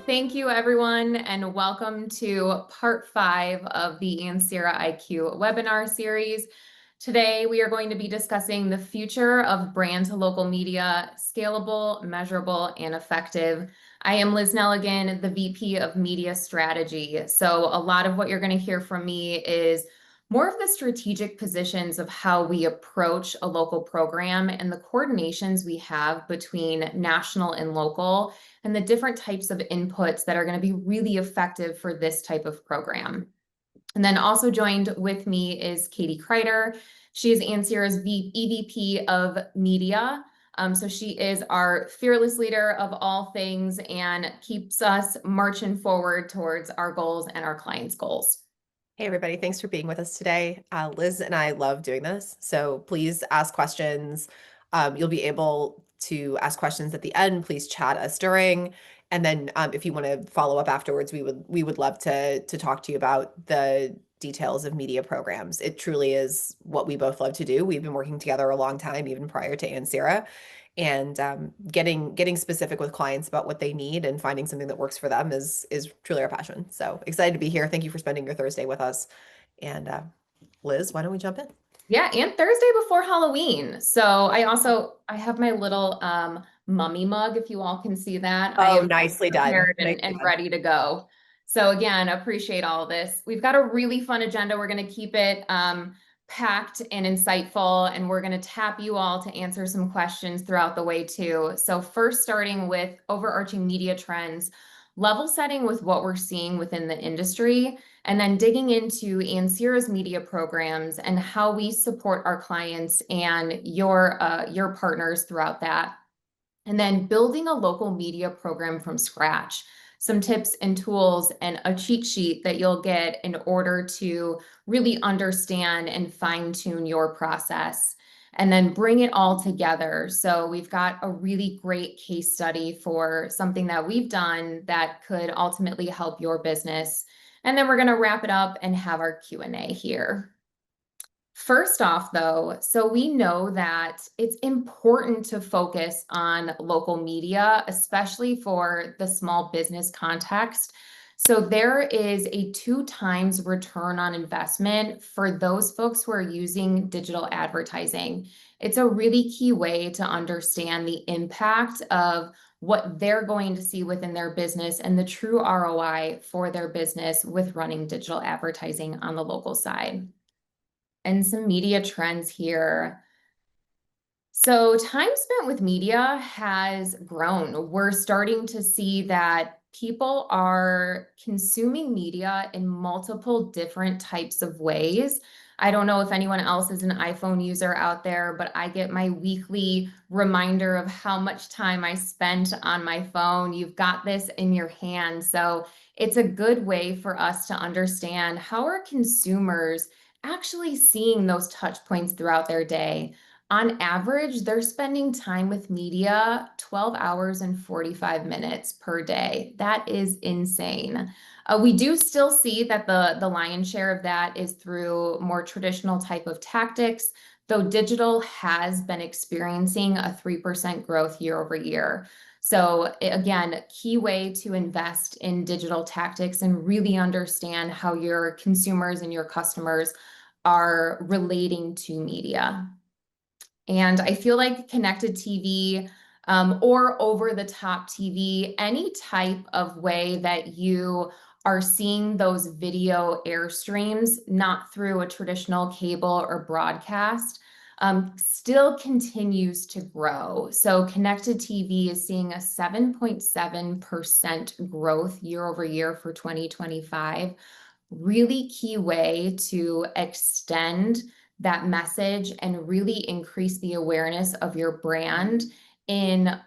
Thank you everyone, and welcome to part 5 of the Ansira IQ webinar series. Today, we are going to be discussing the future of brand to local media, scalable, measurable, and effective. I am Liz Nelligan, the VP of Media Strategy. So a lot of what you're going to hear from me is more of the strategic positions of how we approach a local program and the coordinations we have between national and local, and the different types of inputs that are going to be really effective for this type of program. And then also joined with me is Catie Cryder. She is Ansira's EVP of Media. So she is our fearless leader of all things and keeps us marching forward towards our goals and our clients' goals. Hey, everybody. Thanks for being with us today. Liz and I love doing this, so please ask questions. You'll be able to ask questions at the end. Please chat us during. And then if you want to follow up afterwards, we would love to talk to you about the details of media programs. It truly is what we both love to do. We've been working together a long time, even prior to Ansira, and getting specific with clients about what they need and finding something that works for them is truly our passion. So excited to be here. Thank you for spending your Thursday with us. And Liz, why don't we jump in? Yeah, and Thursday before Halloween. So I have my little mummy mug, if you all can see that. I Oh, am nicely done. prepared and ready to go. So again, appreciate all of this. We've got a really fun agenda. We're going to keep it packed and insightful, and we're going to tap you all to answer some questions throughout the way too. So first, starting with overarching media trends, level setting with what we're seeing within the industry, and then digging into Ansira's media programs and how we support our clients and your partners throughout that. And then building a local media program from scratch, some tips and tools and a cheat sheet that you'll get in order to really understand and fine-tune your process, and then bring it all together. So we've got a really great case study for something that we've done that could ultimately help your business. And then we're going to wrap it up and have our Q&A here. First off, though, so we know that it's important to focus on local media, especially for the small business context. So there is a 2 times return on investment for those folks who are using digital advertising. It's a really key way to understand the impact of what they're going to see within their business and the true ROI for their business with running digital advertising on the local side. And some media trends here. So time spent with media has grown. We're starting to see that people are consuming media in multiple different types of ways. I don't know if anyone else is an iPhone user out there, but I get my weekly reminder of how much time I spent on my phone. You've got this in your hand. So it's a good way for us to understand how are consumers actually seeing those touch points throughout their day. On average, they're spending time with media 12 hours and 45 minutes per day. That is insane. We do still see that the lion's share of that is through more traditional type of tactics, though digital has been experiencing a 3% growth year over year. So again, key way to invest in digital tactics and really understand how your consumers and your customers are relating to media. And I feel like connected TV or over-the-top TV, any type of way that you are seeing those video airstreams, not through a traditional cable or broadcast, still continues to grow. So connected TV is seeing a 7.7% growth year over year for 2025. Really key way to extend that message and really increase the awareness of your brand in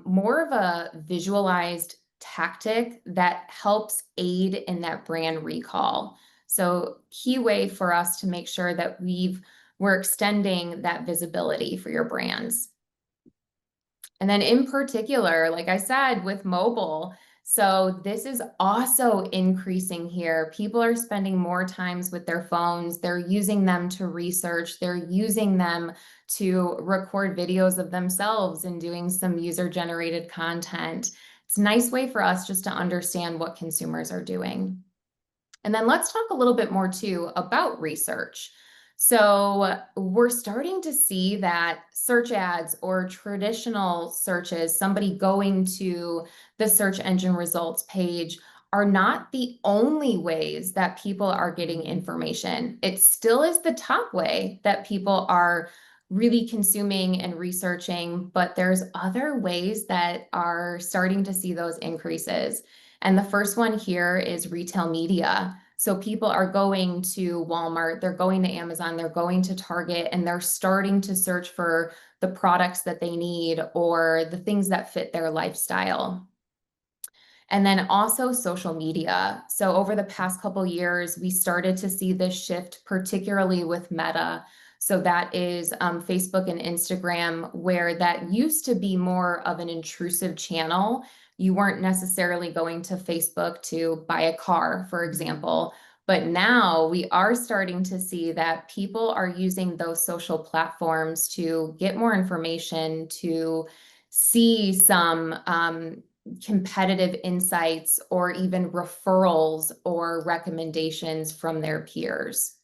more of a visualized tactic that helps aid in that brand recall. So key way for us to make sure that we're extending that visibility for your brands. And then in particular, like I said, with mobile, so this is also increasing here. People are spending more times with their phones. They're using them to research. They're using them to record videos of themselves and doing some user-generated content. It's a nice way for us just to understand what consumers are doing. And then let's talk a little bit more too about research. So we're starting to see that search ads or traditional searches, somebody going to the search engine results page, are not the only ways that people are getting information. It still is the top way that people are really consuming and researching, but there's other ways that are starting to see those increases. And the first one here is retail media. So people are going to Walmart, they're going to Amazon, they're going to Target, and they're starting to search for the products that they need or the things that fit their lifestyle. And then also social media. So over the past couple years, we started to see this shift, particularly with Meta. So that is Facebook and Instagram, where that used to be more of an intrusive channel. You weren't necessarily going to Facebook to buy a car, for example. But now we are starting to see that people are using those social platforms to get more information, to see some competitive insights or even referrals or recommendations from their peers.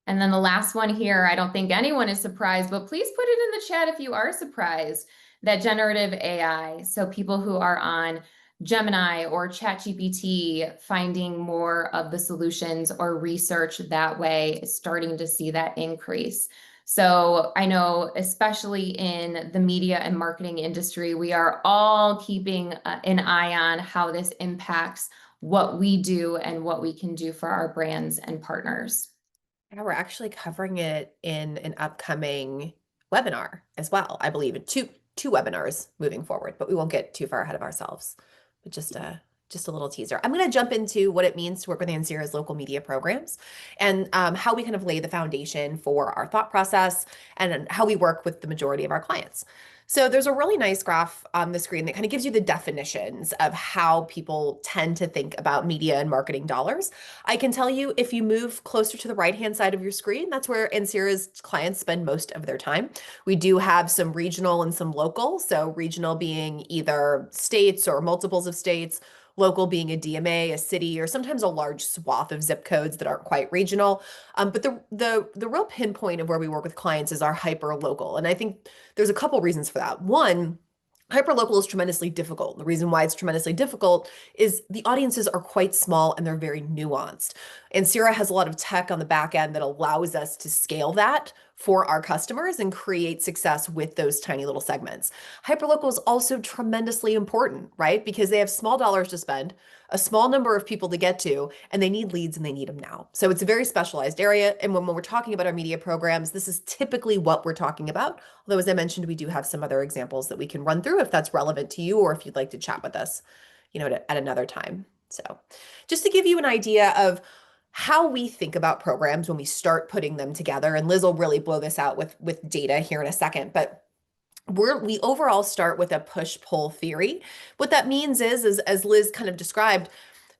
And then the last one here, I don't think anyone is surprised, but please put it in the chat if you are surprised that generative AI, so people who are on Gemini or ChatGPT, finding more of the solutions or research that way, is starting to see that increase. So I know, especially in the media and marketing industry, we are all keeping an eye on how this impacts what we do and what we can do for our brands and partners. Yeah, we're actually covering it in an upcoming webinar as well. I believe in two webinars moving forward, but we won't get too far ahead of ourselves. But just a little teaser. I'm going to jump into what it means to work with Ansira's local media programs and how we kind of lay the foundation for our thought process and how we work with the majority of our clients. So there's a really nice graph on the screen that kind of gives you the definitions of how people tend to think about media and marketing dollars. I can tell you if you move closer to the right-hand side of your screen, that's where Ansira's clients spend most of their time. We do have some regional and some local. So regional being either states or multiples of states, local being a DMA, a city, or sometimes a large swath of zip codes that aren't quite regional. But the real pinpoint of where we work with clients is our hyper local. And I think there's a couple reasons for that. One, hyperlocal is tremendously difficult. The reason why it's tremendously difficult is the audiences are quite small and they're very nuanced. Ansira has a lot of tech on the back end that allows us to scale that for our customers and create success with those tiny little segments. Hyperlocal is also tremendously important, right? Because they have small dollars to spend, a small number of people to get to, and they need leads and they need them now. So it's a very specialized area. And when we're talking about our media programs, this is typically what we're talking about. Although, as I mentioned, we do have some other examples that we can run through if that's relevant to you or if you'd like to chat with us, at another time. So just to give you an idea of how we think about programs when we start putting them together, and Liz will really blow this out with data here in a second, but we overall start with a push-pull theory. What that means is, as Liz kind of described,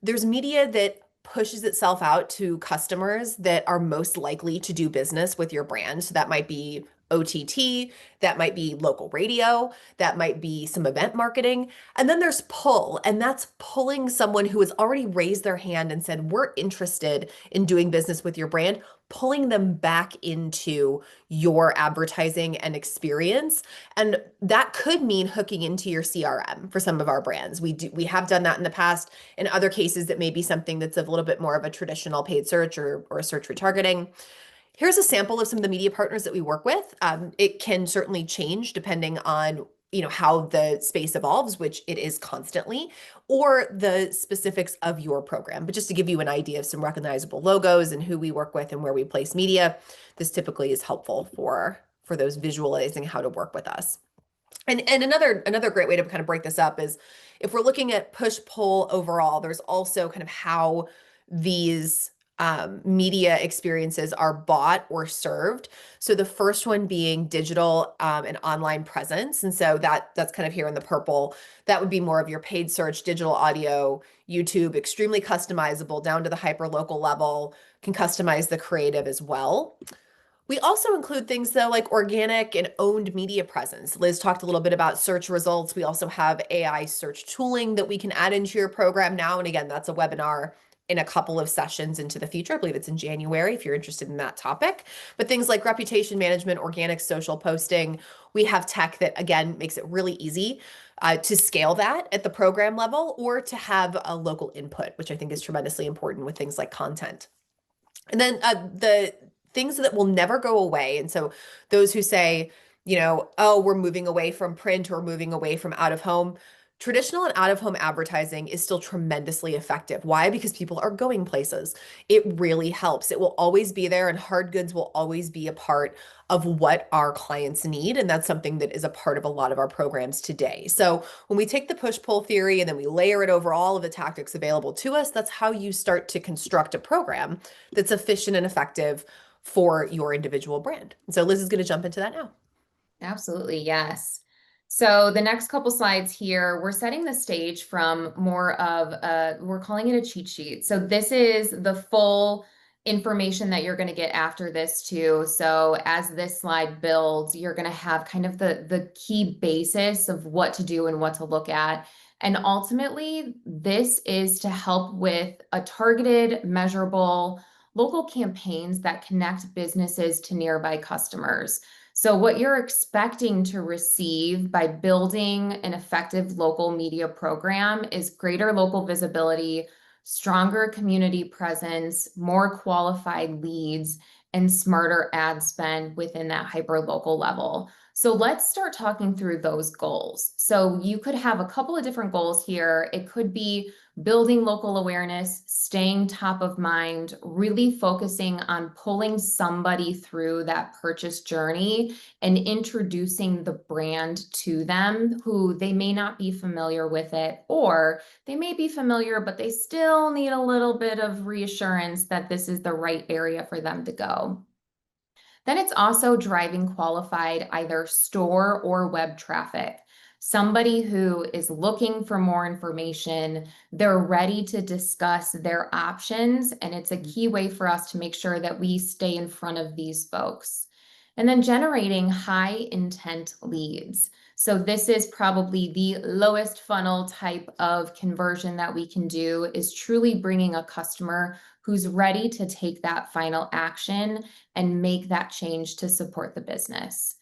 there's media that pushes itself out to customers that are most likely to do business with your brand. So that might be OTT, that might be local radio, that might be some event marketing. And then there's pull, and that's pulling someone who has already raised their hand and said, we're interested in doing business with your brand, pulling them back into your advertising and experience. And that could mean hooking into your CRM for some of our brands. We have done that in the past. In other cases, that may be something that's a little bit more of a traditional paid search or a search retargeting. Here's a sample of some of the media partners that we work with. It can certainly change depending on how the space evolves, which it is constantly, or the specifics of your program. But just to give you an idea of some recognizable logos and who we work with and where we place media, this typically is helpful for those visualizing how to work with us. And another great way to kind of break this up is if we're looking at push-pull overall, there's also kind of how these media experiences are bought or served. So the first one being digital and online presence. And so that's kind of here in the purple. That would be more of your paid search, digital audio, YouTube, extremely customizable down to the hyper local level, can customize the creative as well. We also include things though like organic and owned media presence. Liz talked a little bit about search results. We also have AI search tooling that we can add into your program now. And again, that's a webinar in a couple of sessions into the future. I believe it's in January if you're interested in that topic. But things like reputation management, organic social posting, we have tech that again makes it really easy to scale that at the program level or to have a local input, which I think is tremendously important with things like content. And then the things that will never go away. And so those who say, oh, we're moving away from print or moving away from out of home, traditional and out of home advertising is still tremendously effective. Why? Because people are going places. It really helps. It will always be there, and hard goods will always be a part of what our clients need. And that's something that is a part of a lot of our programs today. So when we take the push-pull theory and then we layer it over all of the tactics available to us, that's how you start to construct a program that's efficient and effective for your individual brand. And so Liz is going to jump into that now. Absolutely, yes. So the next couple slides here, we're setting the stage from more of we're calling it a cheat sheet. So this is the full information that you're going to get after this too. So as this slide builds, you're going to have kind of the key basis of what to do and what to look at. And ultimately, this is to help with a targeted, measurable, local campaigns that connect businesses to nearby customers. So what you're expecting to receive by building an effective local media program is greater local visibility, stronger community presence, more qualified leads, and smarter ad spend within that hyper-local level. So let's start talking through those goals. So you could have a couple of different goals here. It could be building local awareness, staying top of mind, really focusing on pulling somebody through that purchase journey and introducing the brand to them who they may not be familiar with it, or they may be familiar, but they still need a little bit of reassurance that this is the right area for them to go. Then it's also driving qualified either store or web traffic. Somebody who is looking for more information, they're ready to discuss their options, and it's a key way for us to make sure that we stay in front of these folks. And then generating high intent leads. So this is probably the lowest funnel type of conversion that we can do, is truly bringing a customer who's ready to take that final action and make that change to support the business.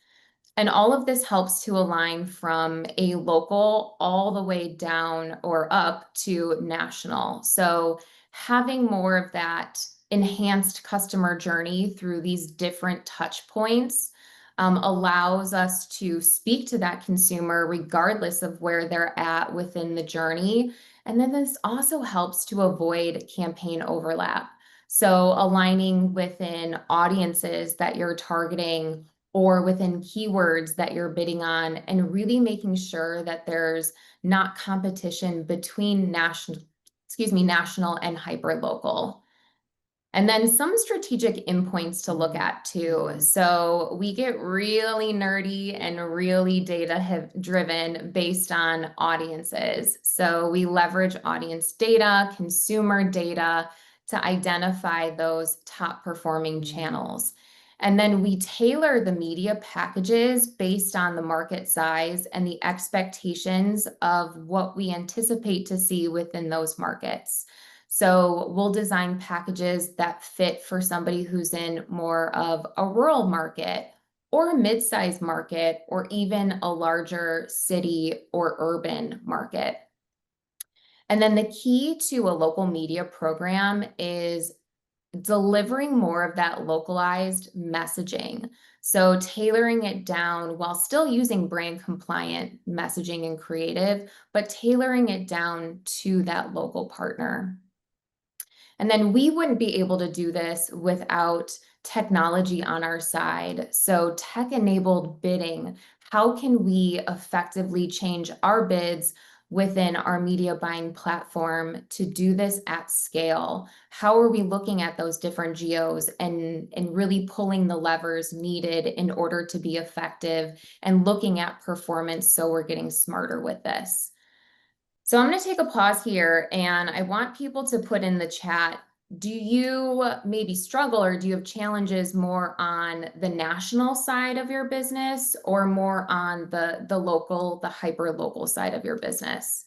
And all of this helps to align from a local all the way down or up to national. So having more of that enhanced customer journey through these different touch points allows us to speak to that consumer regardless of where they're at within the journey. And then this also helps to avoid campaign overlap. So aligning within audiences that you're targeting or within keywords that you're bidding on, and really making sure that there's not competition between national and hyper local. And then some strategic endpoints to look at too. So we get really nerdy and really data driven based on audiences. So we leverage audience data, consumer data to identify those top performing channels. And then we tailor the media packages based on the market size and the expectations of what we anticipate to see within those markets. So we'll design packages that fit for somebody who's in more of a rural market or a mid-sized market or even a larger city or urban market. And then the key to a local media program is delivering more of that localized messaging. So tailoring it down while still using brand compliant messaging and creative, but tailoring it down to that local partner. And then we wouldn't be able to do this without technology on our side. So tech-enabled bidding, how can we effectively change our bids within our media buying platform to do this at scale? How are we looking at those different geos and really pulling the levers needed in order to be effective and looking at performance so we're getting smarter with this? So I'm going to take a pause here, and I want people to put in the chat do you maybe struggle, or do you have challenges more on the national side of your business, or more on the local, the hyper local side of your business?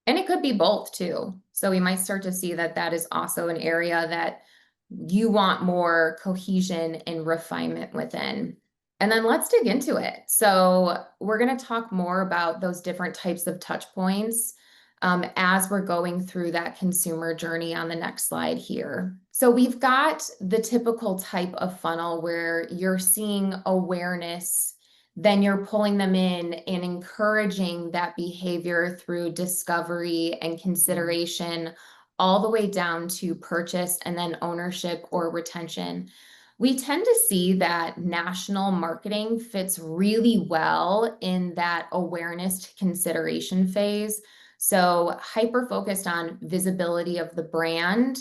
And it could be both too. So we might start to see that that is also an area that you want more cohesion and refinement within. And then let's dig into it. So we're going to talk more about those different types of touch points as we're going through that consumer journey on the next slide here. So we've got the typical type of funnel where you're seeing awareness, then you're pulling them in and encouraging that behavior through discovery and consideration, all the way down to purchase and then ownership or retention. We tend to see that national marketing fits really well in that awareness to consideration phase. So hyper focused on visibility of the brand,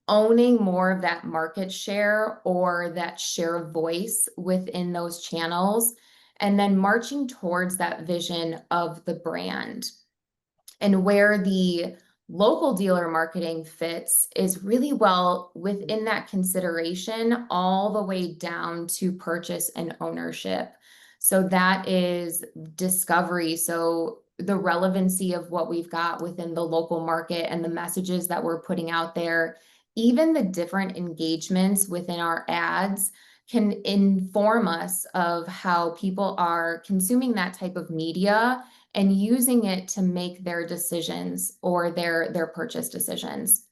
owning more of that market share or that share of voice within those channels, and then marching towards that vision of the brand. And where the local dealer marketing fits is really well within that consideration, all the way down to purchase and ownership. So that is discovery. So the relevancy of what we've got within the local market and the messages that we're putting out there, even the different engagements within our ads can inform us of how people are consuming that type of media and using it to make their decisions or their purchase decisions.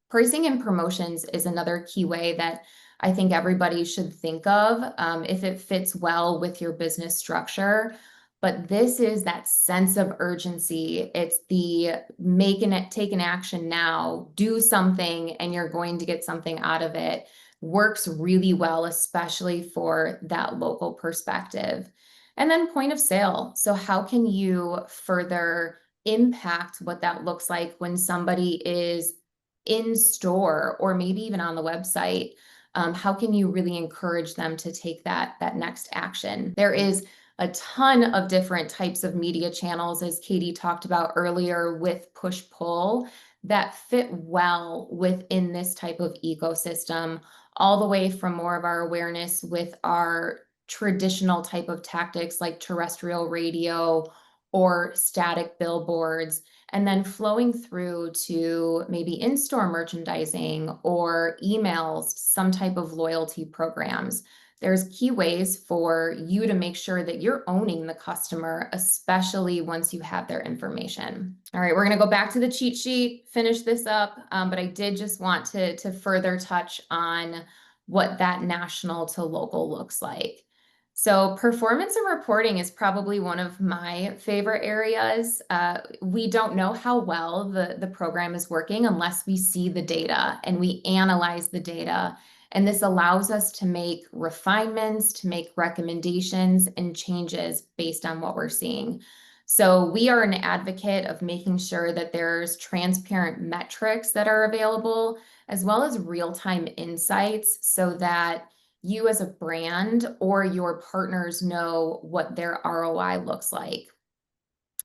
Pricing and promotions is another key way that I think everybody should think of if it fits well with your business structure. But this is that sense of urgency. It's the take an action now, do something, and you're going to get something out of it. Works really well, especially for that local perspective. And then point of sale. So how can you further impact what that looks like when somebody is in store or maybe even on the website? How can you really encourage them to take that next action? There is a ton of different types of media channels, as Catie talked about earlier, with push-pull that fit well within this type of ecosystem, all the way from more of our awareness with our traditional type of tactics like terrestrial radio or static billboards, and then flowing through to maybe in-store merchandising or emails, some type of loyalty programs. There's key ways for you to make sure that you're owning the customer, especially once you have their information. All right, we're going to go back to the cheat sheet, finish this up, but I did just want to further touch on what that national to local looks like. So performance and reporting is probably one of my favorite areas. We don't know how well the program is working unless we see the data and we analyze the data. And this allows us to make refinements, to make recommendations and changes based on what we're seeing. So we are an advocate of making sure that there's transparent metrics that are available, as well as real-time insights, so that you as a brand or your partners know what their ROI looks like.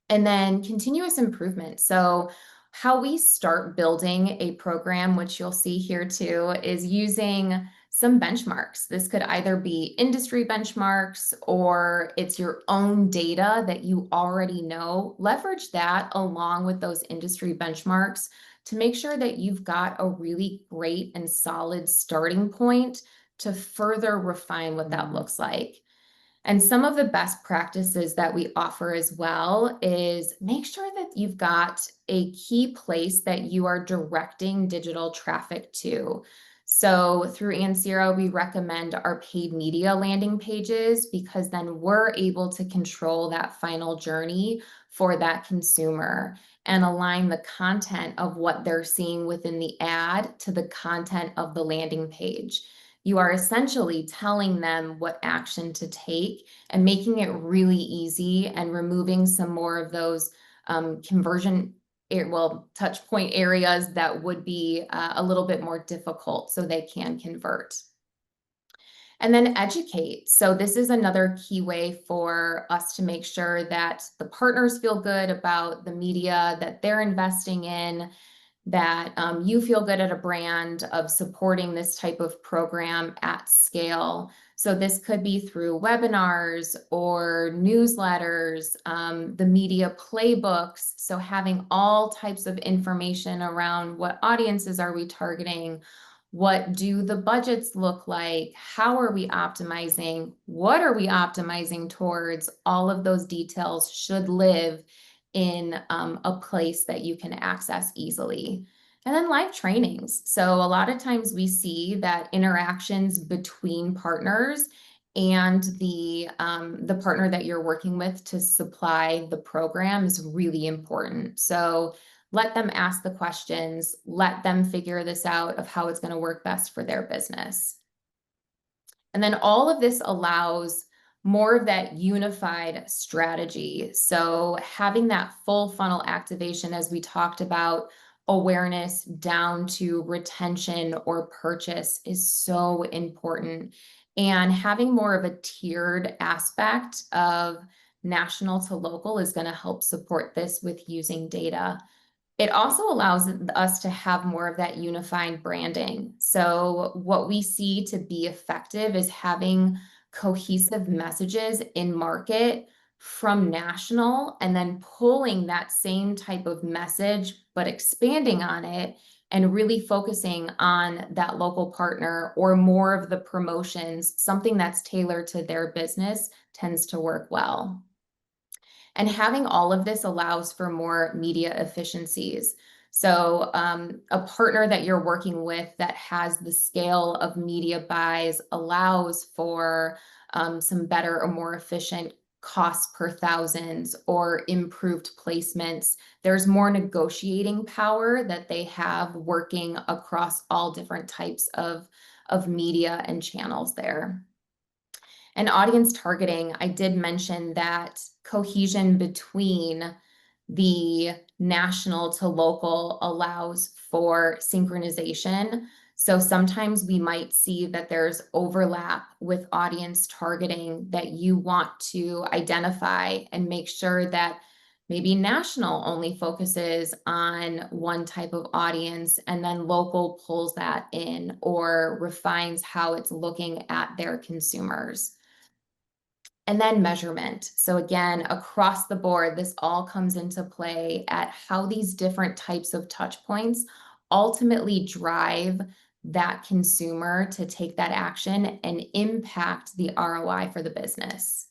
And then continuous improvement. So how we start building a program, which you'll see here too, is using some benchmarks. This could either be industry benchmarks or it's your own data that you already know. Leverage that along with those industry benchmarks to make sure that you've got a really great and solid starting point to further refine what that looks like. And some of the best practices that we offer as well is make sure that you've got a key place that you are directing digital traffic to. So through Ansira, we recommend our paid media landing pages, because then we're able to control that final journey for that consumer and align the content of what they're seeing within the ad to the content of the landing page. You are essentially telling them what action to take and making it really easy and removing some more of those touch point areas that would be a little bit more difficult so they can convert. And then educate. So this is another key way for us to make sure that the partners feel good about the media that they're investing in. that you feel good at a brand of supporting this type of program at scale. So this could be through webinars or newsletters, the media playbooks. So having all types of information around what audiences are we targeting, what do the budgets look like, how are we optimizing, what are we optimizing towards, all of those details should live in a place that you can access easily. And then live trainings. So a lot of times we see that interactions between partners and the partner that you're working with to supply the program is really important. So let them ask the questions, let them figure this out of how it's going to work best for their business. And then all of this allows more of that unified strategy. So having that full funnel activation, as we talked about, awareness down to retention or purchase is so important. And having more of a tiered aspect of national to local is going to help support this with using data. It also allows us to have more of that unified branding. So what we see to be effective is having cohesive messages in market from national and then pulling that same type of message, but expanding on it and really focusing on that local partner or more of the promotions, something that's tailored to their business tends to work well. And having all of this allows for more media efficiencies. So a partner that you're working with that has the scale of media buys allows for some better or more efficient cost per thousands or improved placements. There's more negotiating power that they have working across all different types of media and channels there. And audience targeting, I did mention that cohesion between the national to local allows for synchronization. So sometimes we might see that there's overlap with audience targeting that you want to identify and make sure that maybe national only focuses on one type of audience and then local pulls that in or refines how it's looking at their consumers. And then measurement. So again, across the board, this all comes into play at how these different types of touch points ultimately drive that consumer to take that action and impact the ROI for the business.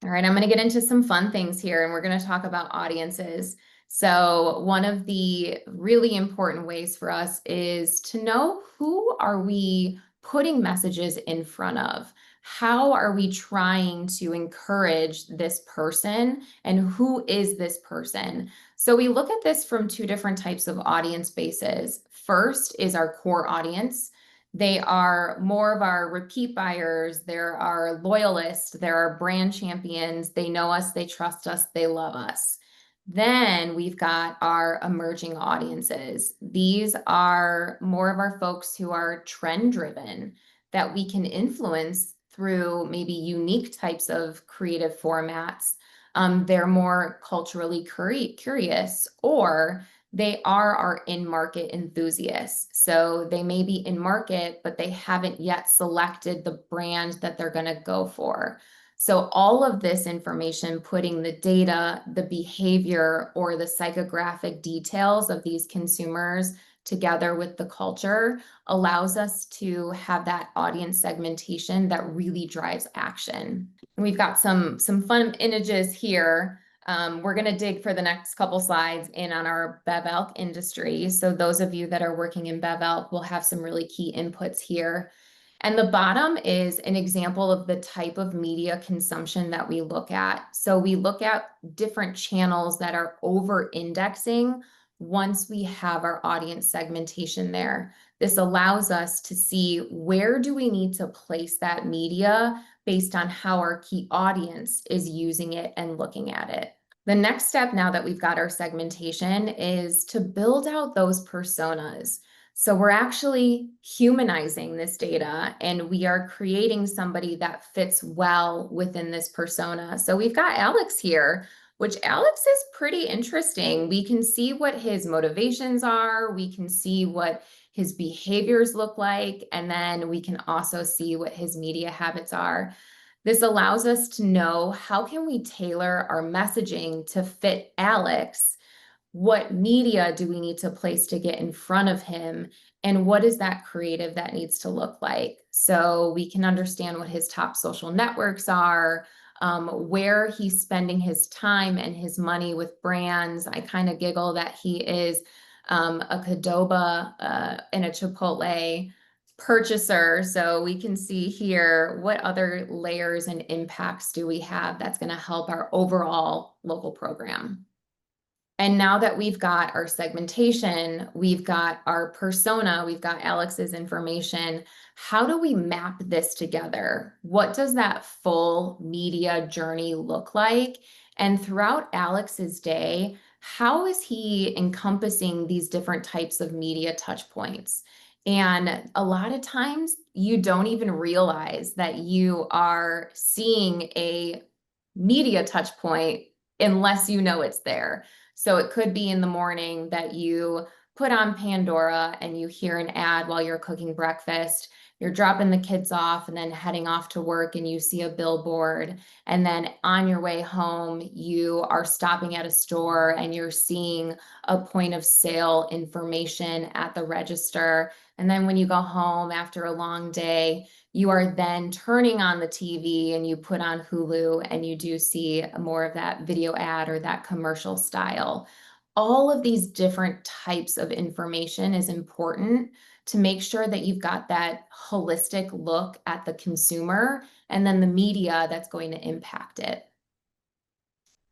All right, I'm going to get into some fun things here, and we're going to talk about audiences. So one of the really important ways for us is to know who are we putting messages in front of? How are we trying to encourage this person, and who is this person? So we look at this from two different types of audience bases. First is our core audience. They are more of our repeat buyers. They're our loyalists. They're our brand champions. They know us, they trust us, they love us. Then we've got our emerging audiences. These are more of our folks who are trend driven that we can influence through maybe unique types of creative formats. They're more culturally curious, or they are our in-market enthusiasts. So they may be in market, but they haven't yet selected the brand that they're going to go for. So all of this information, putting the data, the behavior, or the psychographic details of these consumers together with the culture allows us to have that audience segmentation that really drives action. And we've got some fun images here. We're going to dig for the next couple slides in on our BevElk industry. So those of you that are working in BevElk will have some really key inputs here. And the bottom is an example of the type of media consumption that we look at. So we look at different channels that are over-indexing once we have our audience segmentation there. This allows us to see where do we need to place that media based on how our key audience is using it and looking at it. The next step, now that we've got our segmentation, is to build out those personas. So we're actually humanizing this data and we are creating somebody that fits well within this persona. So we've got Alex here, which Alex is pretty interesting. We can see what his motivations are, we can see what his behaviors look like, and then we can also see what his media habits are. This allows us to know how can we tailor our messaging to fit Alex. What media do we need to place to get in front of him? And what is that creative that needs to look like? So we can understand what his top social networks are, where he's spending his time and his money with brands. I kind of giggle that he is a Qdoba and a Chipotle purchaser. So we can see here what other layers and impacts do we have that's going to help our overall local program. And now that we've got our segmentation, we've got our persona, we've got Alex's information, how do we map this together? What does that full media journey look like? And throughout Alex's day, how is he encompassing these different types of media touch points? And a lot of times you don't even realize that you are seeing a media touch point unless you know it's there. So it could be in the morning that you put on Pandora and you hear an ad while you're cooking breakfast. You're dropping the kids off and then heading off to work and you see a billboard. And then on your way home, you are stopping at a store and you're seeing a point of sale information at the register. And then when you go home after a long day, you are then turning on the TV and you put on Hulu and you do see more of that video ad or that commercial style. All of these different types of information is important to make sure that you've got that holistic look at the consumer and then the media that's going to impact it.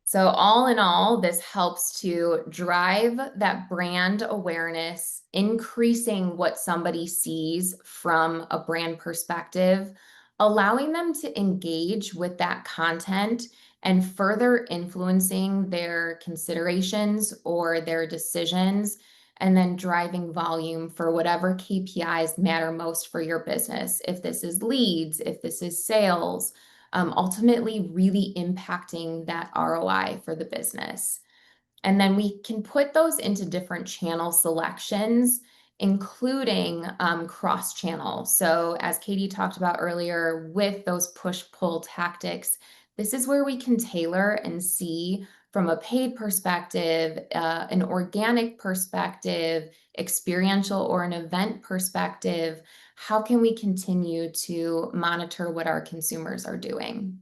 So all in all, this helps to drive that brand awareness, increasing what somebody sees from a brand perspective, allowing them to engage with that content and further influencing their considerations or their decisions, and then driving volume for whatever KPIs matter most for your business. If this is leads, if this is sales, ultimately really impacting that ROI for the business. And then we can put those into different channel selections, including cross-channel. So as Catie talked about earlier, with those push-pull tactics, this is where we can tailor and see from a paid perspective, an organic perspective, experiential or an event perspective, how can we continue to monitor what our consumers are doing?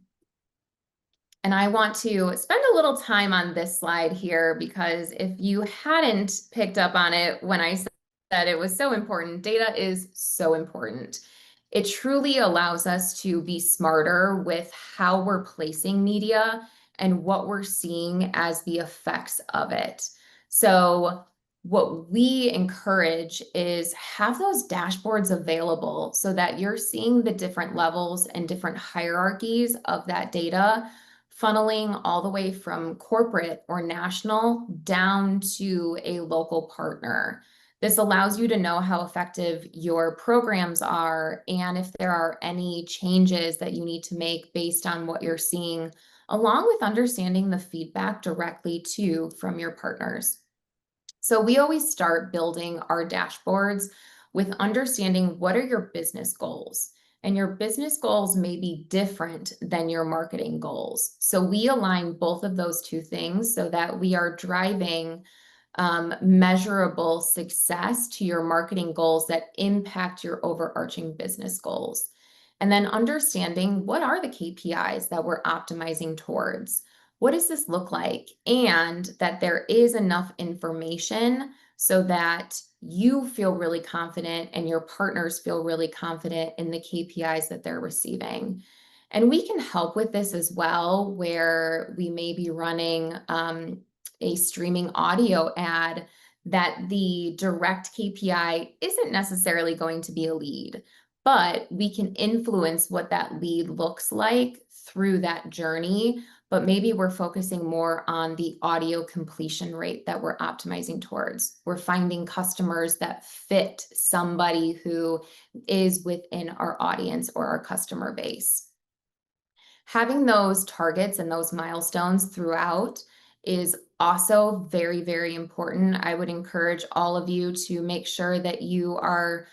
And I want to spend a little time on this slide here because if you hadn't picked up on it when I said it was so important, data is so important. It truly allows us to be smarter with how we're placing media and what we're seeing as the effects of it. So what we encourage is have those dashboards available so that you're seeing the different levels and different hierarchies of that data, funneling all the way from corporate or national down to a local partner. This allows you to know how effective your programs are and if there are any changes that you need to make based on what you're seeing, along with understanding the feedback directly too from your partners. So we always start building our dashboards with understanding what are your business goals. And your business goals may be different than your marketing goals. So we align both of those two things so that we are driving measurable success to your marketing goals that impact your overarching business goals. And then understanding what are the KPIs that we're optimizing towards. What does this look like? And that there is enough information so that you feel really confident and your partners feel really confident in the KPIs that they're receiving. And we can help with this as well, where we may be running a streaming audio ad that the direct KPI isn't necessarily going to be a lead, but we can influence what that lead looks like through that journey. But maybe we're focusing more on the audio completion rate that we're optimizing towards. We're finding customers that fit somebody who is within our audience or our customer base. Having those targets and those milestones throughout is also very, very important. I would encourage all of you to make sure that you are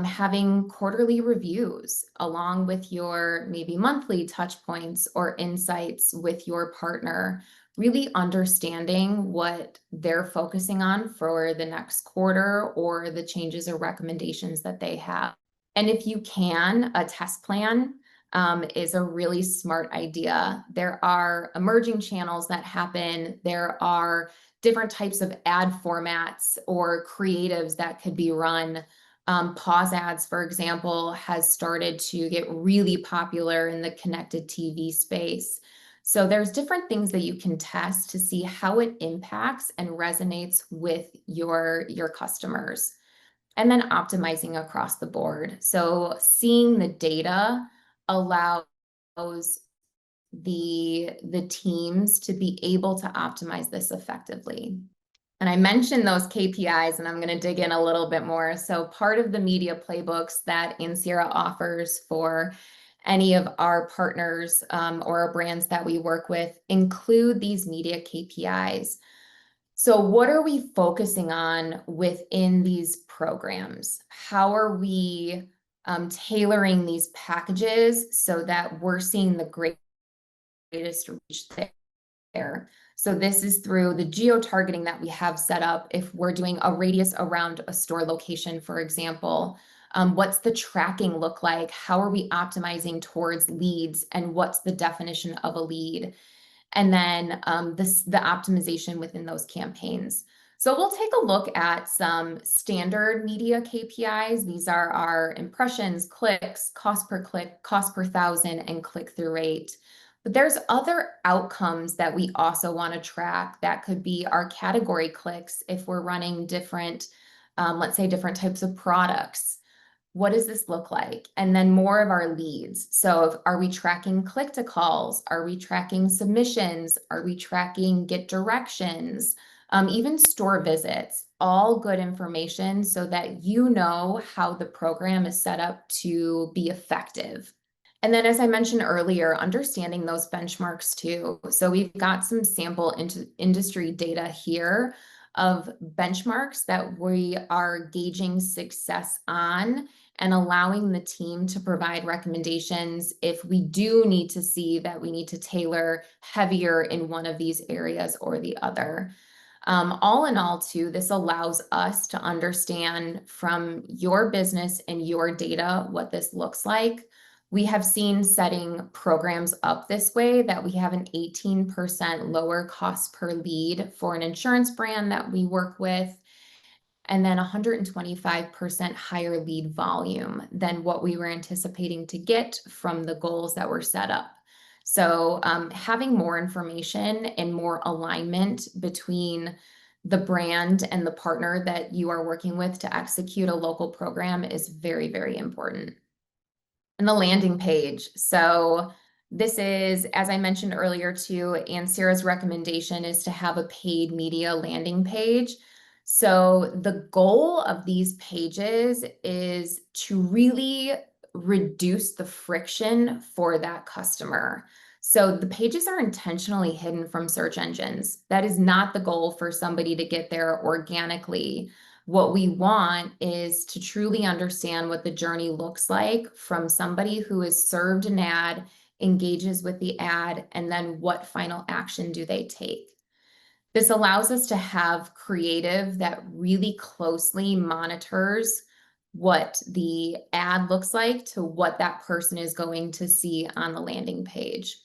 having quarterly reviews along with your maybe monthly touch points or insights with your partner, really understanding what they're focusing on for the next quarter or the changes or recommendations that they have. And if you can, a test plan is a really smart idea. There are emerging channels that happen. There are different types of ad formats or creatives that could be run. Pause ads, for example, has started to get really popular in the connected TV space. So there's different things that you can test to see how it impacts and resonates with your customers. And then optimizing across the board. So seeing the data allows the teams to be able to optimize this effectively. And I mentioned those KPIs, and I'm going to dig in a little bit more. So part of the media playbooks that Ansira offers for any of our partners or our brands that we work with include these media KPIs. So what are we focusing on within these programs? How are we tailoring these packages so that we're seeing the greatest reach there? So this is through the geo-targeting that we have set up. If we're doing a radius around a store location, for example, what's the tracking look like? How are we optimizing towards leads? And what's the definition of a lead? And then the optimization within those campaigns. So we'll take a look at some standard media KPIs. These are our impressions, clicks, cost per click, cost per thousand, and click-through rate. But there's other outcomes that we also want to track. That could be our category clicks if we're running different, let's say different types of products. What does this look like? And then more of our leads. So are we tracking click to calls? Are we tracking submissions? Are we tracking get directions? Even store visits, all good information so that you know how the program is set up to be effective. And then, as I mentioned earlier, understanding those benchmarks too. So we've got some sample industry data here of benchmarks that we are gauging success on and allowing the team to provide recommendations if we do need to see that we need to tailor heavier in one of these areas or the other. All in all, too, this allows us to understand from your business and your data what this looks like. We have seen setting programs up this way that we have an 18% lower cost per lead for an insurance brand that we work with, and then 125% higher lead volume than what we were anticipating to get from the goals that were set up. So having more information and more alignment between the brand and the partner that you are working with to execute a local program is very, very important. And the landing page. So this is, as I mentioned earlier too, Ansira's recommendation is to have a paid media landing page. So the goal of these pages is to really reduce the friction for that customer. So the pages are intentionally hidden from search engines. That is not the goal for somebody to get there organically. What we want is to truly understand what the journey looks like from somebody who is served an ad, engages with the ad, and then what final action do they take. This allows us to have creative that really closely monitors what the ad looks like to what that person is going to see on the landing page.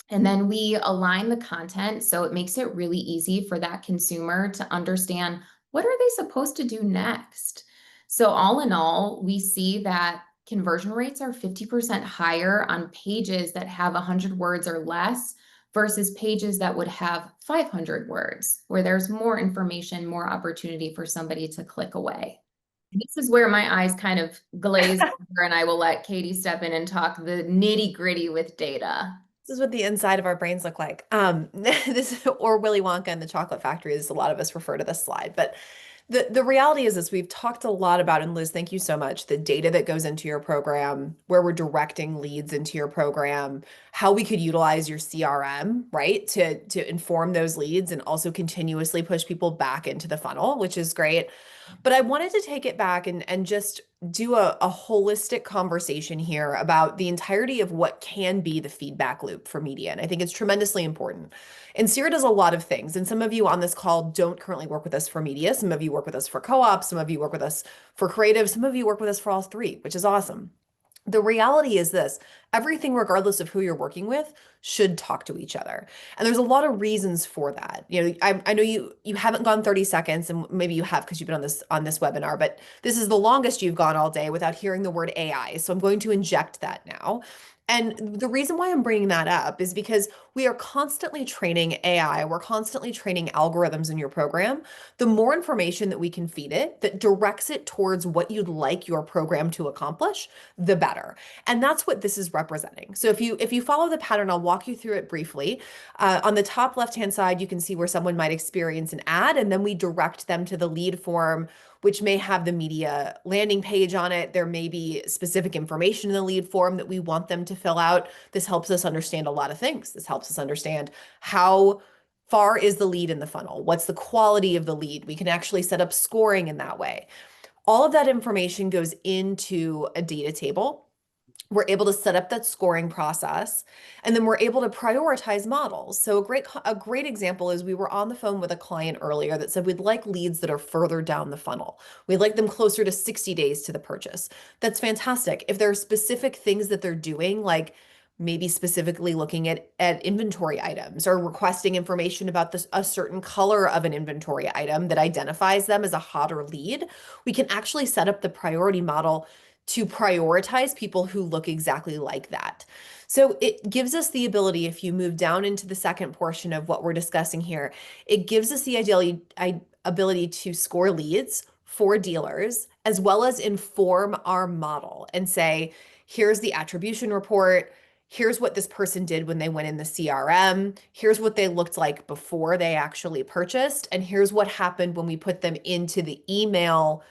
And then we align the content so it makes it really easy for that consumer to understand what are they supposed to do next. So all in all, we see that conversion rates are 50% higher on pages that have 100 words or less versus pages that would have 500 words, where there's more information, more opportunity for somebody to click away. This is where my eyes kind of glaze over, and I will let Catie step in and talk the nitty-gritty with data. This is what the inside of our brains look like. This or Willy Wonka and the Chocolate Factory, as a lot of us refer to this slide. But The reality is this, we've talked a lot about, and Liz, thank you so much, the data that goes into your program, where we're directing leads into your program, how we could utilize your CRM, right, to inform those leads and also continuously push people back into the funnel, which is great. But I wanted to take it back and just do a holistic conversation here about the entirety of what can be the feedback loop for media. And I think it's tremendously important. And Ansira does a lot of things. And some of you on this call don't currently work with us for media. Some of you work with us for co-op. Some of you work with us for creative. Some of you work with us for all three, which is awesome. The reality is this, everything, regardless of who you're working with, should talk to each other. And there's a lot of reasons for that. I know you haven't gone 30 seconds, and maybe you have because you've been on this webinar, but this is the longest you've gone all day without hearing the word AI. So I'm going to inject that now. And the reason why I'm bringing that up is because we are constantly training AI, we're constantly training algorithms in your program. The more information that we can feed it that directs it towards what you'd like your program to accomplish, the better. And that's what this is representing. So if you follow the pattern, I'll walk you through it briefly. On the top left-hand side, you can see where someone might experience an ad, and then we direct them to the lead form, which may have the media landing page on it. There may be specific information in the lead form that we want them to fill out. This helps us understand a lot of things. This helps us understand how far is the lead in the funnel? What's the quality of the lead? We can actually set up scoring in that way. All of that information goes into a data table. We're able to set up that scoring process, and then we're able to prioritize models. So a great example is we were on the phone with a client earlier that said we'd like leads that are further down the funnel. We'd like them closer to 60 days to the purchase. That's fantastic. If there are specific things that they're doing, like maybe specifically looking at inventory items or requesting information about a certain color of an inventory item that identifies them as a hotter lead, we can actually set up the priority model to prioritize people who look exactly like that. So it gives us the ability, if you move down into the second portion of what we're discussing here, it gives us the ability to score leads for dealers, as well as inform our model and say, here's the attribution report. Here's what this person did when they went in the CRM. Here's what they looked like before they actually purchased. And here's what happened when we put them into the email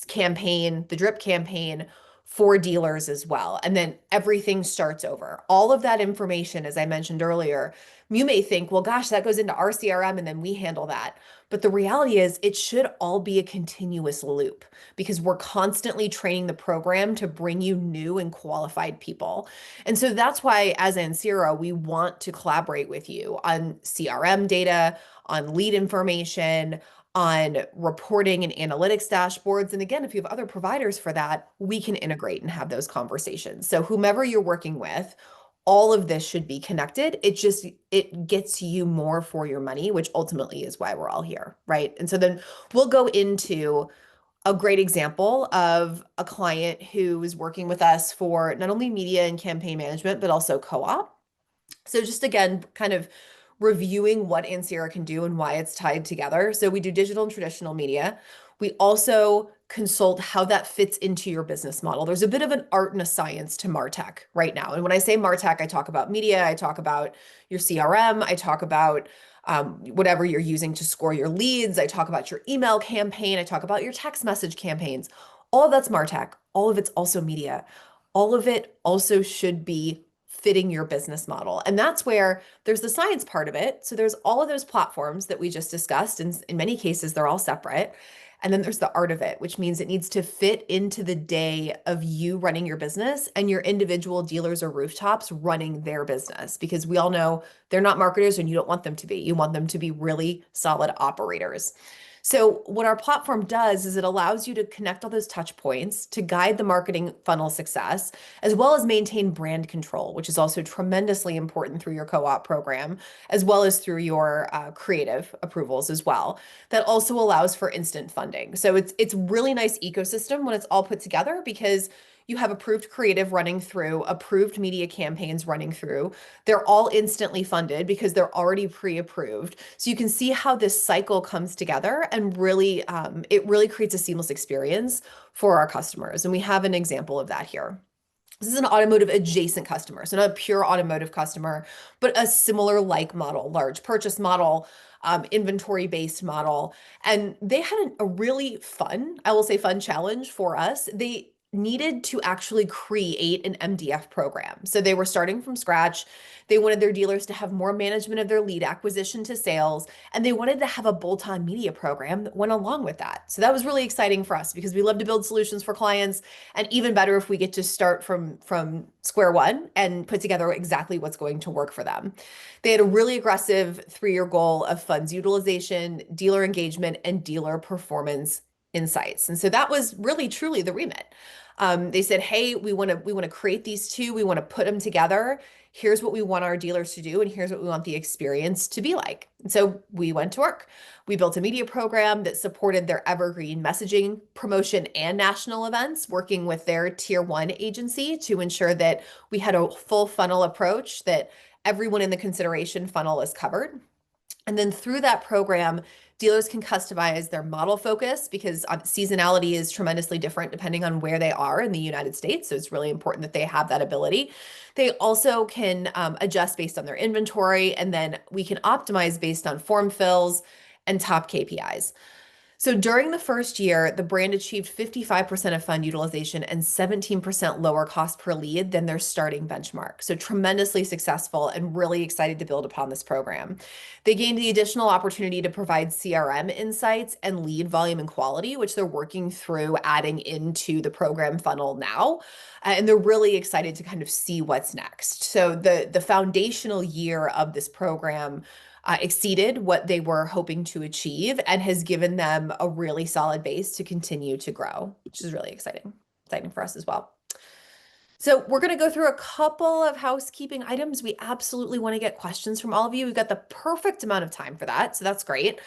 campaign, the drip campaign for dealers as well. And then everything starts over. All of that information, as I mentioned earlier, you may think, well, gosh, that goes into our CRM and then we handle that. But the reality is it should all be a continuous loop because we're constantly training the program to bring you new and qualified people. And so that's why as Ansira, we want to collaborate with you on CRM data, on lead information, on reporting and analytics dashboards. And again, if you have other providers for that, we can integrate and have those conversations. So whomever you're working with, all of this should be connected. It gets you more for your money, which ultimately is why we're all here, right? And so then we'll go into a great example of a client who is working with us for not only media and campaign management, but also co-op. So just again, kind of reviewing what Ansira can do and why it's tied together. So we do digital and traditional media. We also consult how that fits into your business model. There's a bit of an art and a science to MarTech right now. And when I say MarTech, I talk about media, I talk about your CRM, I talk about whatever you're using to score your leads, I talk about your email campaign, I talk about your text message campaigns. All of that's MarTech. All of it's also media. All of it also should be fitting your business model. And that's where there's the science part of it. So there's all of those platforms that we just discussed. And in many cases, they're all separate. And then there's the art of it, which means it needs to fit into the day of you running your business and your individual dealers or rooftops running their business, because we all know they're not marketers and you don't want them to be. You want them to be really solid operators. So what our platform does is it allows you to connect all those touch points to guide the marketing funnel success, as well as maintain brand control, which is also tremendously important through your co-op program, as well as through your creative approvals as well. That also allows for instant funding. So it's really nice ecosystem when it's all put together, because you have approved creative running through, approved media campaigns running through. They're all instantly funded because they're already pre-approved. So you can see how this cycle comes together and really, it really creates a seamless experience for our customers. And we have an example of that here. This is an automotive adjacent customer, so not a pure automotive customer, but a similar like model, large purchase model, inventory-based model. And they had a really fun, I will say fun challenge for us. They needed to actually create an MDF program. So they were starting from scratch. They wanted their dealers to have more management of their lead acquisition to sales, and they wanted to have a bolt-on media program that went along with that. So that was really exciting for us because we love to build solutions for clients, and even better if we get to start from square one and put together exactly what's going to work for them. They had a really aggressive 3-year goal of funds utilization, dealer engagement, and dealer performance insights. And so that was really truly the remit. They said, hey, we want to create these two. We want to put them together. Here's what we want our dealers to do, and here's what we want the experience to be like. And so we went to work. We built a media program that supported their evergreen messaging, promotion, and national events, working with their tier one agency to ensure that we had a full funnel approach, that everyone in the consideration funnel is covered. And then through that program, dealers can customize their model focus because seasonality is tremendously different depending on where they are in the United States. So it's really important that they have that ability. They also can adjust based on their inventory, and then we can optimize based on form fills and top KPIs. So during the first year, the brand achieved 55% of fund utilization and 17% lower cost per lead than their starting benchmark. So tremendously successful and really excited to build upon this program. They gained the additional opportunity to provide CRM insights and lead volume and quality, which they're working through adding into the program funnel now. And they're really excited to kind of see what's next. So the foundational year of this program exceeded what they were hoping to achieve and has given them a really solid base to continue to grow, which is really exciting for us as well. So we're going to go through a couple of housekeeping items. We absolutely want to get questions from all of you. We've got the perfect amount of time for that, so that's great.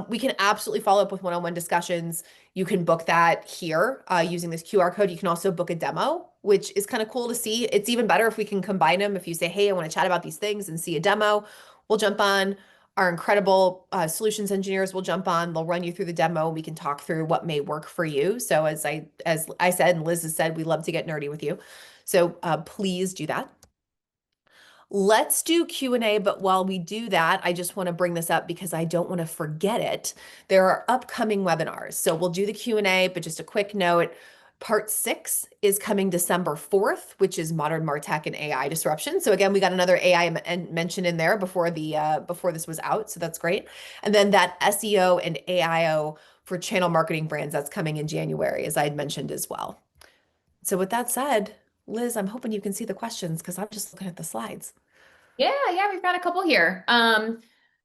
We can absolutely follow up with one-on-one discussions. You can book that here using this QR code. You can also book a demo, which is kind of cool to see. It's even better if we can combine them. If you say, hey, I want to chat about these things and see a demo, we'll jump on. Our incredible solutions engineers will jump on. They'll run you through the demo. We can talk through what may work for you. So as I said, and Liz has said, we love to get nerdy with you. So please do that. Let's do Q&A, but while we do that, I just want to bring this up because I don't want to forget it. There are upcoming webinars. So we'll do the Q&A, but just a quick note. Part 6 is coming December 4th, which is modern MarTech and AI disruption. So again, we got another AI mention in there before this was out. So that's great. And then that SEO and AIO for channel marketing brands, that's coming in January, as I had mentioned as well. So with that said, Liz, I'm hoping you can see the questions because I'm just looking at the slides. Yeah, we've got a couple here.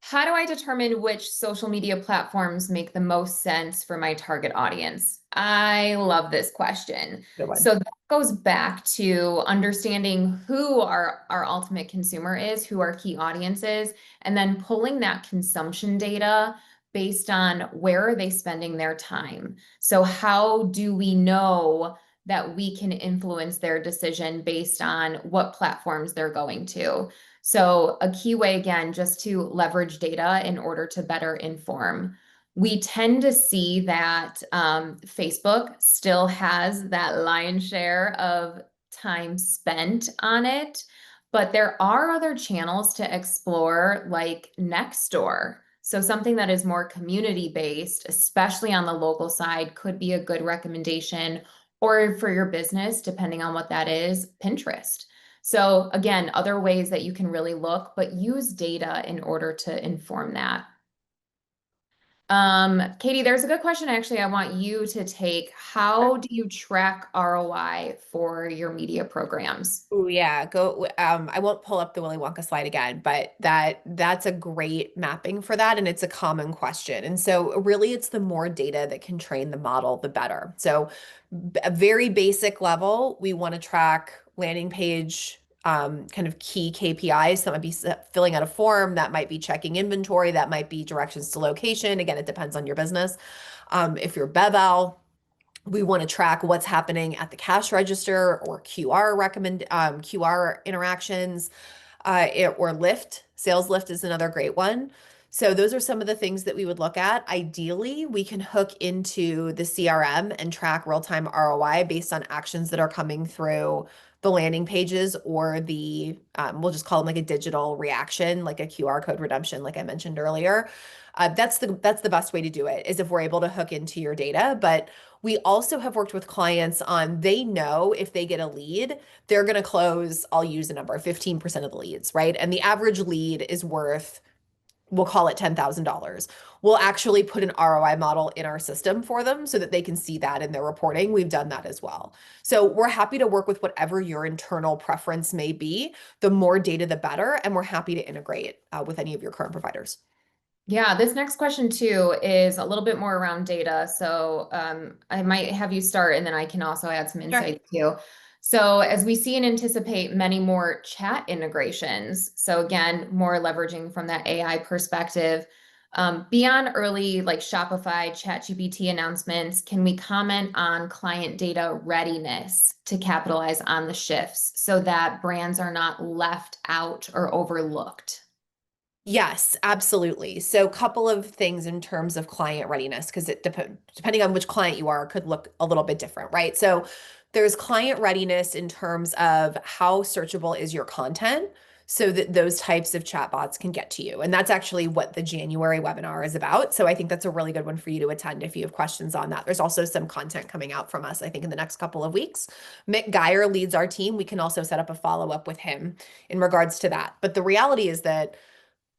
How do I determine which social media platforms make the most sense for my target audience? I love this question. Good one. So that goes back to understanding who our ultimate consumer is, who our key audience is, and then pulling that consumption data based on where are they spending their time. So how do we know that we can influence their decision based on what platforms they're going to? So a key way, again, just to leverage data in order to better inform. We tend to see that Facebook still has that lion's share of time spent on it, but there are other channels to explore, like Nextdoor. So something that is more community-based, especially on the local side, could be a good recommendation, or for your business, depending on what that is, Pinterest. So again, other ways that you can really look, but use data in order to inform that. Catie, there's a good question actually I want you to take. How do you track ROI for your media programs? Oh yeah, I won't pull up the Willy Wonka slide again, but that's a great mapping for that, and it's a common question. And so really it's the more data that can train the model, the better. So a very basic level, we want to track landing page kind of key KPIs. So that might be filling out a form, that might be checking inventory, that might be directions to location. Again, it depends on your business. If you're Bevel, we want to track what's happening at the cash register or QR interactions, or lift. Sales lift is another great one. So those are some of the things that we would look at. Ideally, we can hook into the CRM and track real-time ROI based on actions that are coming through the landing pages or the, we'll just call them like a digital reaction, like a QR code redemption, like I mentioned earlier. That's the best way to do it is if we're able to hook into your data. But we also have worked with clients on they know if they get a lead, they're going to close, I'll use a number, 15% of the leads, right? And the average lead is worth, we'll call it $10,000. We'll actually put an ROI model in our system for them so that they can see that in their reporting. We've done that as well. So we're happy to work with whatever your internal preference may be. The more data, the better. And we're happy to integrate with any of your current providers. Yeah, this next question too is a little bit more around data. So I might have you start and then I can also add some Sure. insights too. So as we see and anticipate many more chat integrations, so again, more leveraging from that AI perspective, beyond early like Shopify, ChatGPT announcements, can we comment on client data readiness to capitalize on the shifts so that brands are not left out or overlooked? Yes, absolutely. So, couple of things in terms of client readiness, because depending on which client you are, could look a little bit different, right? So, there's client readiness in terms of how searchable is your content so that those types of chatbots can get to you. And that's actually what the January webinar is about. So, I think that's a really good one for you to attend if you have questions on that. There's also some content coming out from us, I think, in the next couple of weeks. Mick Geyer leads our team. We can also set up a follow up with him in regards to that. But the reality is that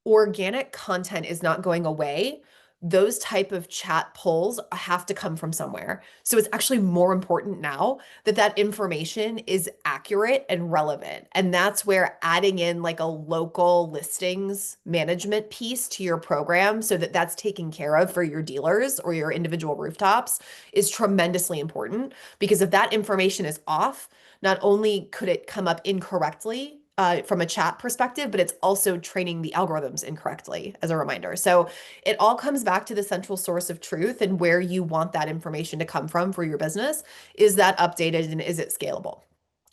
organic content is not going away. Those type of chat polls have to come from somewhere. So it's actually more important now that that information is accurate and relevant. And that's where adding in like a local listings management piece to your program so that that's taken care of for your dealers or your individual rooftops is tremendously important. Because if that information is off, not only could it come up incorrectly from a chat perspective, but it's also training the algorithms incorrectly as a reminder. So it all comes back to the central source of truth and where you want that information to come from for your business. Is that updated and is it scalable?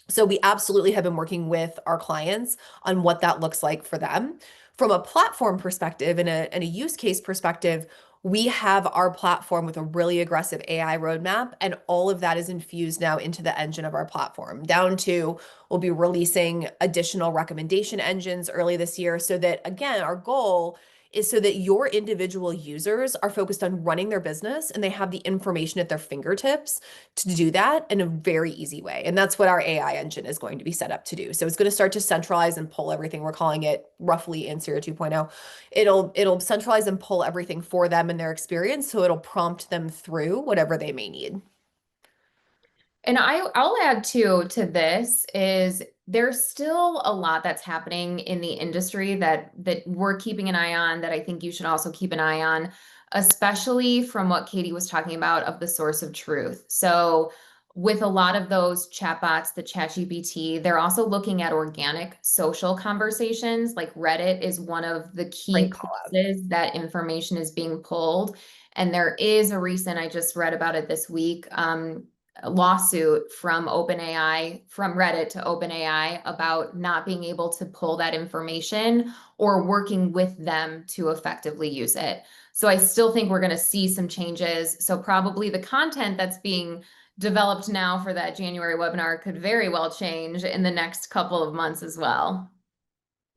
So we absolutely have been working with our clients on what that looks like for them. From a platform perspective and a use case perspective, we have our platform with a really aggressive AI roadmap, and all of that is infused now into the engine of our platform, down to we'll be releasing additional recommendation engines early this year so that, again, our goal is so that your individual users are focused on running their business and they have the information at their fingertips to do that in a very easy way. And that's what our AI engine is going to be set up to do. So it's going to start to centralize and pull everything. We're calling it roughly Ansira 2.0. It'll centralize and pull everything for them in their experience. So it'll prompt them through whatever they may need. And I'll add too to this is there's still a lot that's happening in the industry that we're keeping an eye on that I think you should also keep an eye on, especially from what Catie was talking about of the source of truth. So with a lot of those chatbots, the ChatGPT, they're also looking at organic social conversations. Like Reddit is one of the key Great call out. places that information is being pulled. And there is a recent, I just read about it this week, lawsuit from OpenAI, from Reddit to OpenAI about not being able to pull that information or working with them to effectively use it. So I still think we're going to see some changes. So probably the content that's being developed now for that January webinar could very well change in the next couple of months as well.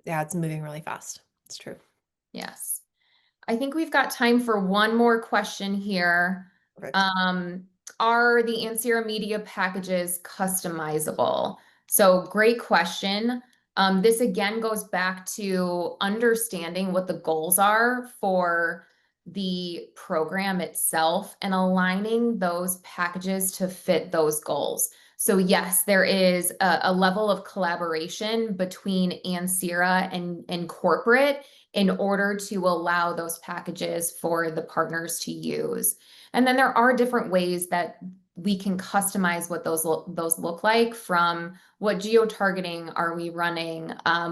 Yeah, it's moving really fast. It's true. Yes. I think we've got time for one more question here. Perfect. Are the Ansira media packages customizable? So great question. This again goes back to understanding what the goals are for the program itself and aligning those packages to fit those goals. So yes, there is a level of collaboration between Ansira and corporate in order to allow those packages for the partners to use. And then there are different ways that we can customize what those look like, from what geo-targeting are we running,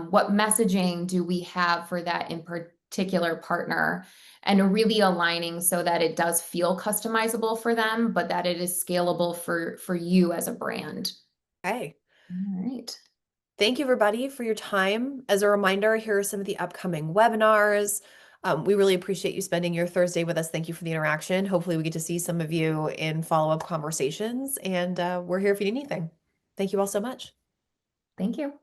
what messaging do we have for that in particular partner, and really aligning so that it does feel customizable for them, but that it is scalable for you as a brand. Okay. All right. Thank you, everybody, for your time. As a reminder, here are some of the upcoming webinars. We really appreciate you spending your Thursday with us. Thank you for the interaction. Hopefully, we get to see some of you in follow-up conversations, and we're here if you need anything. Thank you all so much. Thank you.